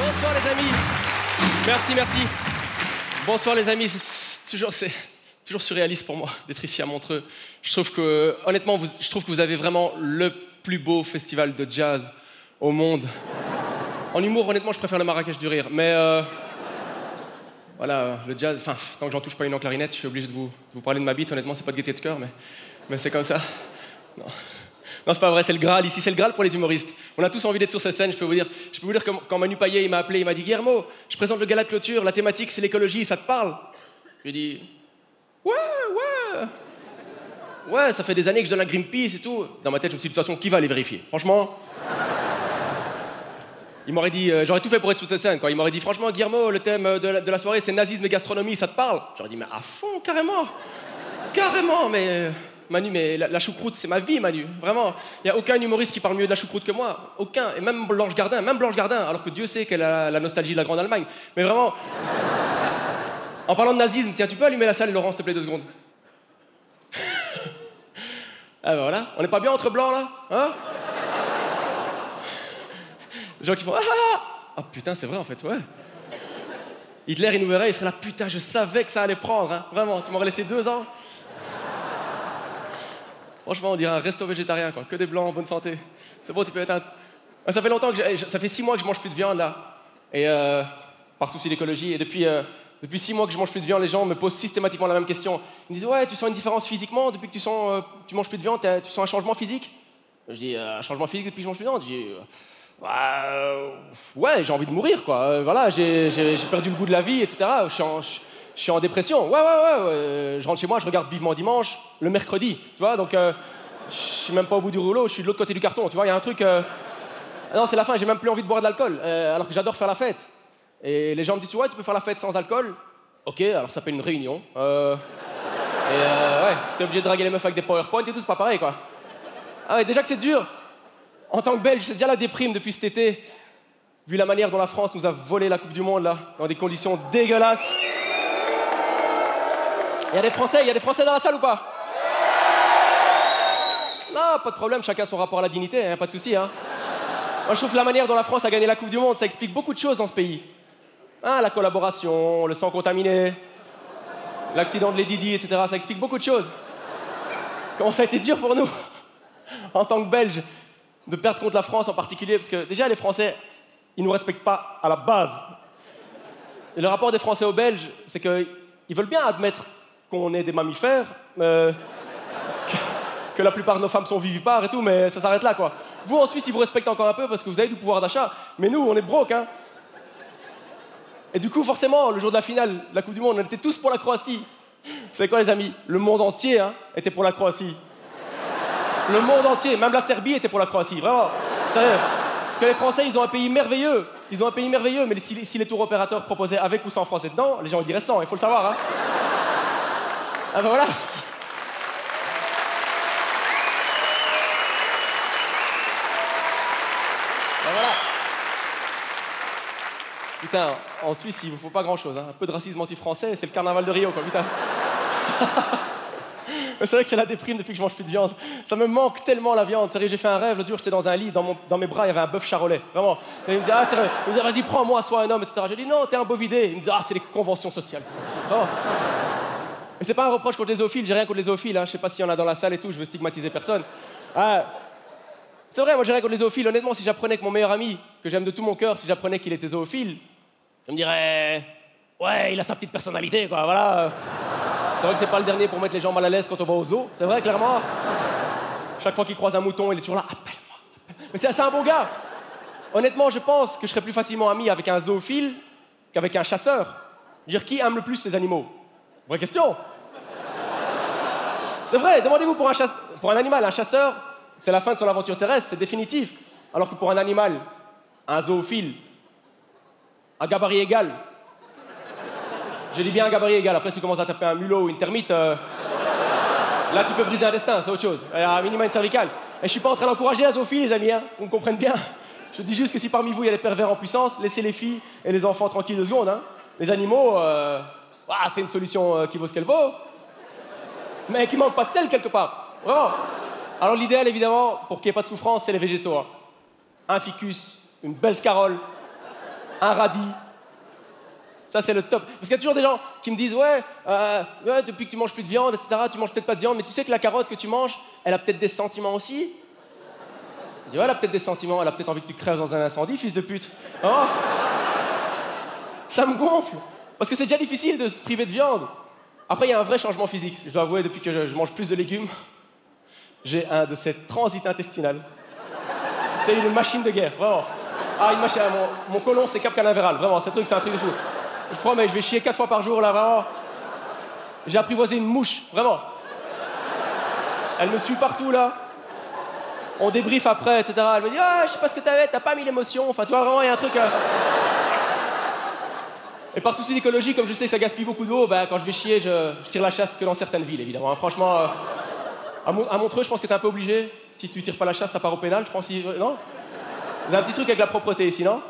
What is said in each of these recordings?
Bonsoir les amis. Merci, merci. Bonsoir les amis, c'est toujours surréaliste pour moi d'être ici à Montreux. Je trouve que, honnêtement, je trouve que vous avez vraiment le plus beau festival de jazz au monde. En humour, honnêtement, je préfère le Marrakech du Rire, mais voilà, le jazz, enfin, tant que j'en touche pas une en clarinette, je suis obligé de vous parler de ma bite. Honnêtement, c'est pas de gaieté de cœur, mais c'est comme ça. Non. Non, c'est pas vrai, c'est le Graal ici, c'est le Graal pour les humoristes. On a tous envie d'être sur cette scène, je peux vous dire que quand Manu Payet il m'a appelé, il m'a dit « Guillermo, je présente le gala de clôture, la thématique c'est l'écologie, ça te parle ?» Je lui ai dit « Ouais, ça fait des années que je donne à Greenpeace et tout. » Dans ma tête, je me suis dit « De toute façon, qui va aller vérifier ?» Franchement, il m'aurait dit « J'aurais tout fait pour être sur cette scène, quoi. » Il m'aurait dit « Franchement, Guillermo, le thème de la soirée c'est nazisme et gastronomie, ça te parle ?» J'aurais dit « Mais à fond, carrément, mais... » Manu, mais la choucroute, c'est ma vie, Manu. Vraiment, il n'y a aucun humoriste qui parle mieux de la choucroute que moi. Aucun. Et même Blanche Gardin, alors que Dieu sait qu'elle a la nostalgie de la Grande Allemagne. Mais vraiment... En parlant de nazisme, tiens, tu peux allumer la salle, Laurent, s'il te plaît, 2 secondes. Ah ben voilà, on n'est pas bien entre blancs, là, hein? Les gens qui font... Ah putain, c'est vrai, en fait, ouais. Hitler, il nous verrait, il serait là, putain, je savais que ça allait prendre, hein. Vraiment, tu m'aurais laissé 2 ans. Franchement, on dirait un resto végétarien, quoi. Que des blancs en bonne santé. C'est bon, tu peux éteindre. Ça fait longtemps ça fait 6 mois que je mange plus de viande, là. Et par souci d'écologie. Et depuis 6 mois que je mange plus de viande, les gens me posent systématiquement la même question. Ils me disent « Ouais, tu sens une différence physiquement depuis que tu manges plus de viande, tu sens un changement physique ?» Je dis « Un changement physique depuis que je mange plus de viande ?» Je dis ouais, j'ai envie de mourir, quoi. Voilà, j'ai perdu le goût de la vie, etc. Je suis en dépression. Ouais. Je rentre chez moi, je regarde Vivement Dimanche le mercredi, tu vois. Donc, je suis même pas au bout du rouleau, je suis de l'autre côté du carton, tu vois. Il y a un truc. Non, c'est la fin. J'ai même plus envie de boire de l'alcool, alors que j'adore faire la fête. Et les gens me disent ouais, tu peux faire la fête sans alcool. Ok, alors ça s'appelle une réunion. Ouais, t'es obligé de draguer les meufs avec des PowerPoint et tout, c'est pas pareil, quoi. Ah ouais, déjà que c'est dur. En tant que Belge, c'est déjà la déprime depuis cet été, vu la manière dont la France nous a volé la Coupe du Monde là, dans des conditions dégueulasses. Il y a des Français dans la salle ou pas? Non, pas de problème, chacun son rapport à la dignité, hein, pas de souci. Hein. Moi, je trouve que la manière dont la France a gagné la Coupe du Monde, ça explique beaucoup de choses dans ce pays. Hein, la collaboration, le sang contaminé, l'accident de Lady Di, etc. Ça explique beaucoup de choses. Comment ça a été dur pour nous, en tant que Belges, de perdre contre la France en particulier, parce que déjà, les Français, ils nous respectent pas à la base. Et le rapport des Français aux Belges, c'est qu'ils veulent bien admettre qu'on est des mammifères, que la plupart de nos femmes sont vivipares et tout, mais ça s'arrête là, quoi. Vous, en Suisse, ils vous respectent encore un peu parce que vous avez du pouvoir d'achat, mais nous, on est broke, hein. Et du coup, forcément, le jour de la finale de la Coupe du Monde, on était tous pour la Croatie. Vous savez quoi, les amis? Le monde entier, hein, était pour la Croatie. Le monde entier, même la Serbie était pour la Croatie, vraiment. Sérieux. Parce que les Français, ils ont un pays merveilleux. Ils ont un pays merveilleux, mais si les tours opérateurs proposaient avec ou sans Français dedans, les gens ils diraient sans, il faut le savoir, hein. Ah ben voilà. Ben voilà. Putain, en Suisse, il vous faut pas grand-chose, hein. Un peu de racisme anti-français, c'est le carnaval de Rio, quoi, putain. C'est vrai que c'est la déprime depuis que je mange plus de viande. Ça me manque tellement la viande. Sérieux, j'ai fait un rêve, l'autre jour, j'étais dans un lit, dans mes bras, il y avait un bœuf charolais, vraiment. Et il me disait, ah, sérieux, il me disait, vas-y, prends-moi, sois un homme, etc. J'ai dit, non, t'es un bovidé. Il me disait, ah, c'est les conventions sociales. Vraiment. Et c'est pas un reproche contre les zoophiles, j'ai rien contre les zoophiles, hein. Je sais pas s'il y en a dans la salle et tout, je veux stigmatiser personne. Ah, c'est vrai, moi j'ai rien contre les zoophiles. Honnêtement, si j'apprenais que mon meilleur ami, que j'aime de tout mon cœur, si j'apprenais qu'il était zoophile, je me dirais, ouais, il a sa petite personnalité, quoi, voilà. C'est vrai que c'est pas le dernier pour mettre les gens mal à l'aise quand on va au zoo, c'est vrai, clairement. Chaque fois qu'il croise un mouton, il est toujours là, appelle-moi. Mais c'est un bon gars. Honnêtement, je pense que je serais plus facilement ami avec un zoophile qu'avec un chasseur. Je veux dire, qui aime le plus les animaux? Vraie question. C'est vrai, demandez-vous pour un animal, un chasseur, c'est la fin de son aventure terrestre, c'est définitif. Alors que pour un animal, un zoophile, à gabarit égal, je dis bien un gabarit égal, après si tu commences à taper un mulot ou une termite, là tu peux briser un destin, c'est autre chose. Il y a un minimum une cervicale. Et je suis pas en train d'encourager la zoophilie, les amis, hein, qu'on me comprenne bien. Je dis juste que si parmi vous il y a des pervers en puissance, laissez les filles et les enfants tranquilles 2 secondes. Hein. Les animaux, c'est une solution qui vaut ce qu'elle vaut, mais qui manque pas de sel quelque part. Vraiment. Alors l'idéal évidemment, pour qu'il n'y ait pas de souffrance, c'est les végétaux. Hein. Un ficus, une belle scarole, un radis. Ça, c'est le top. Parce qu'il y a toujours des gens qui me disent ouais, depuis que tu manges plus de viande, etc., tu manges peut-être pas de viande, mais tu sais que la carotte que tu manges, elle a peut-être des sentiments aussi. Je dis ouais, elle a peut-être des sentiments, elle a peut-être envie que tu crèves dans un incendie, fils de pute. Oh, ça me gonfle. Parce que c'est déjà difficile de se priver de viande. Après, il y a un vrai changement physique. Je dois avouer, depuis que je mange plus de légumes, j'ai un de ces transits intestinales. C'est une machine de guerre, vraiment. Ah, une machine. Mon côlon, c'est Cap Canaveral, vraiment. Ce truc, c'est un truc de fou. Je promets, je vais chier 4 fois par jour, là, vraiment. J'ai apprivoisé une mouche, vraiment. Elle me suit partout, là. On débriefe après, etc. Elle me dit, ah, je sais pas ce que t'as pas mis l'émotion. Enfin, tu vois, vraiment, il y a un truc... Et par souci d'écologie, comme je sais que ça gaspille beaucoup d'eau, ben, quand je vais chier, je tire la chasse que dans certaines villes, évidemment. Franchement, à Montreux, je pense que t'es un peu obligé. Si tu tires pas la chasse, ça part au pénal, je pense. Non? Vous avez un petit truc avec la propreté ici, non?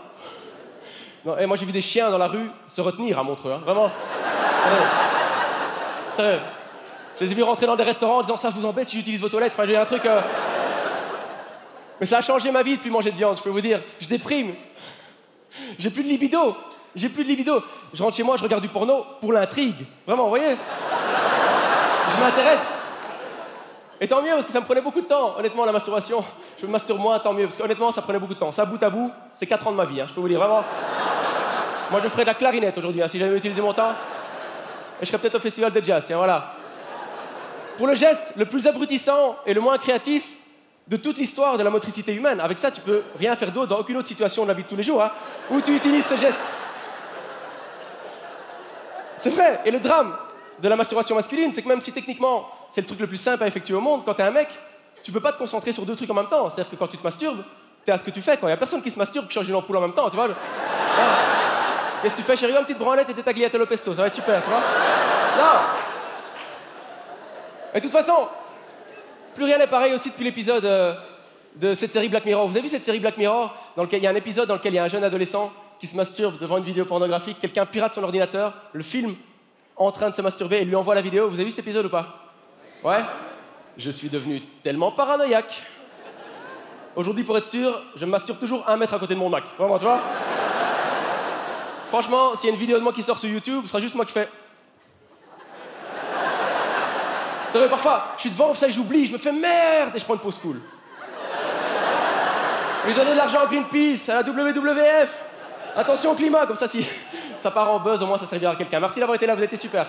Non, et moi, j'ai vu des chiens dans la rue se retenir à Montreux, hein, vraiment. Sérieux. Je les ai vus rentrer dans des restaurants en disant ça vous embête si j'utilise vos toilettes. Enfin, j'ai un truc. Mais ça a changé ma vie depuis manger de viande, je peux vous dire. Je déprime. J'ai plus de libido. J'ai plus de libido. Je rentre chez moi, je regarde du porno pour l'intrigue. Vraiment, vous voyez? Je m'intéresse. Et tant mieux, parce que ça me prenait beaucoup de temps, honnêtement, la masturbation. Je me masturbe moins, tant mieux, parce qu'honnêtement, ça prenait beaucoup de temps. Ça, bout à bout, c'est 4 ans de ma vie, hein, je peux vous dire, vraiment. Moi, je ferais de la clarinette aujourd'hui, hein, si j'avais utilisé mon temps. Et je serais peut-être au festival de jazz, tiens, voilà. Pour le geste le plus abrutissant et le moins créatif de toute l'histoire de la motricité humaine. Avec ça, tu peux rien faire d'autre dans aucune autre situation de la vie de tous les jours, hein, où tu utilises ce geste. C'est vrai, et le drame de la masturbation masculine, c'est que même si techniquement, c'est le truc le plus simple à effectuer au monde, quand t'es un mec, tu peux pas te concentrer sur 2 trucs en même temps. C'est-à-dire que quand tu te masturbes, t'es à ce que tu fais, quoi. Y a personne qui se masturbe qui change une ampoule en même temps, tu vois. Qu'est-ce que tu fais, chérie? Une petite branlette et des tagliatelles au pesto, ça va être super, tu vois. Non. Et de toute façon, plus rien n'est pareil aussi depuis l'épisode de cette série Black Mirror. Vous avez vu cette série Black Mirror, dans lequel il y a un épisode dans lequel il y a un jeune adolescent qui se masturbe devant une vidéo pornographique, quelqu'un pirate son ordinateur, le filme en train de se masturber et lui envoie la vidéo. Vous avez vu cet épisode ou pas? Ouais. Je suis devenu tellement paranoïaque. Aujourd'hui, pour être sûr, je me masturbe toujours 1 mètre à côté de mon Mac. Vraiment, tu vois? Franchement, s'il y a une vidéo de moi qui sort sur YouTube, ce sera juste moi qui fais... C'est vrai, parfois, je suis devant, ça et j'oublie, je me fais merde et je prends une pause cool. Lui donner de l'argent à Greenpeace, à la WWF. Attention au climat, comme ça, si ça part en buzz, au moins ça servira à quelqu'un. Merci d'avoir été là, vous avez été super.